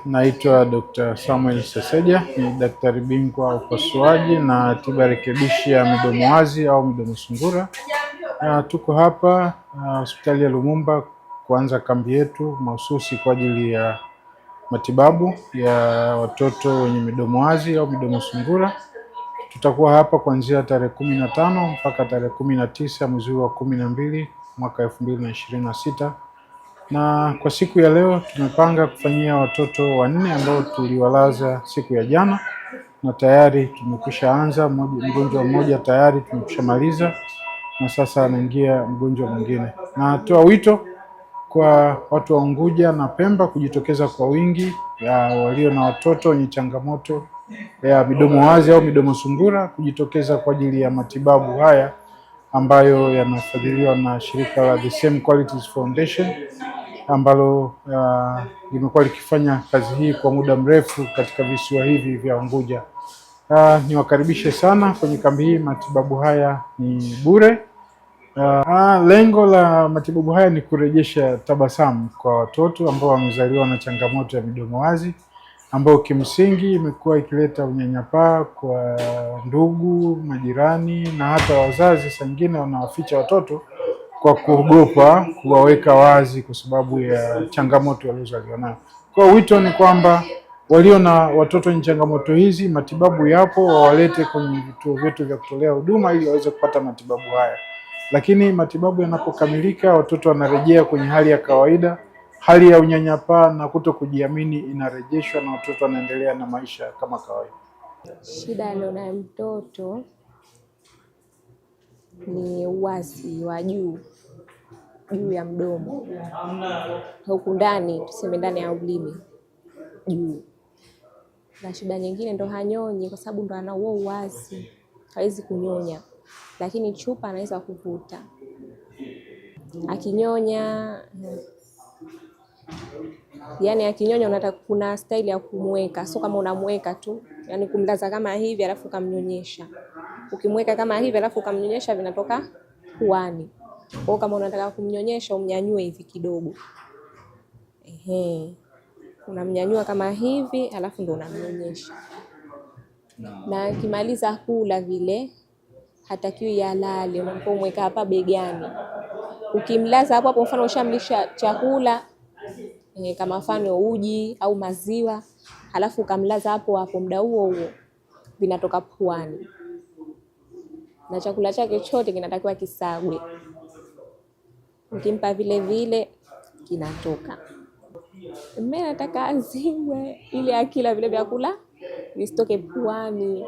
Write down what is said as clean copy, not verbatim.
Naitwa Dr. Samuel Seseja, ni daktari bingwa wa upasuaji na tiba rekebishi ya midomo wazi au midomo sungura. Tuko hapa hospitali ya Lumumba kuanza kambi yetu mahususi kwa ajili ya matibabu ya watoto wenye midomo wazi au midomo sungura. Tutakuwa hapa kuanzia tarehe 15 mpaka tarehe 19 mwezi wa 12 mwaka 2026. Na kwa siku ya leo tumepanga kufanyia watoto 4 ambao tuliwalaza siku ya jana, na tayari tumekwisha anza. Mgonjwa mmoja tayari tumekwisha maliza, na sasa anaingia mgonjwa mwingine. Natoa wito kwa watu wa Unguja na Pemba kujitokeza kwa wingi, walio na watoto wenye changamoto ya midomo wazi au midomo sungura, kujitokeza kwa ajili ya matibabu haya ambayo yanafadhiliwa na shirika la The Same Qualities Foundation ambalo limekuwa likifanya kazi hii kwa muda mrefu katika visiwa hivi vya Unguja. Niwakaribishe sana kwenye kambi hii. Matibabu haya ni bure. Lengo la matibabu haya ni kurejesha tabasamu kwa watoto ambao wamezaliwa na changamoto ya midomo wazi, ambao kimsingi imekuwa ikileta unyanyapaa kwa ndugu, majirani na hata wazazi. Saa nyingine wanawaficha watoto kwa kuogopa kuwaweka wazi kwa sababu ya changamoto walizozaliwa nayo. Kwa wito ni kwamba walio na watoto wenye changamoto hizi, matibabu yapo, wawalete kwenye vituo vyetu vya kutolea huduma ili waweze kupata matibabu haya. Lakini matibabu yanapokamilika, watoto wanarejea kwenye hali ya kawaida, hali ya unyanyapaa na kuto kujiamini inarejeshwa na watoto wanaendelea na maisha kama kawaida. Shida ya mtoto ni uwazi wa juu ya mdomo, huku ndani, tuseme ndani ya ulimi juu. Na shida nyingine ndo hanyonyi, kwa sababu ndo ana huo uwazi, hawezi kunyonya, lakini chupa anaweza kuvuta. Akinyonya, yani akinyonya unataka, kuna style ya kumweka, sio kama unamweka tu, yani kumlaza kama hivi alafu kamnyonyesha. Ukimweka kama hivi alafu kamnyonyesha, vinatoka puani. Kwa kama unataka kumnyonyesha, umnyanyue hivi kidogo. Unamnyanyua kama hivi alafu ndo unamnyonyesha. Na akimaliza kula vile, hatakiwi yalale, unamweka hapa begani. Ukimlaza hapo, mfano ushamlisha chakula kama mfano uji au maziwa, halafu ukamlaza hapo muda huo vinatoka puani. Na chakula chake chote kinatakiwa kisagwe. Ukimpa vile vile kinatoka. Mimi nataka azimwe ili akila vile vyakula visitoke puani.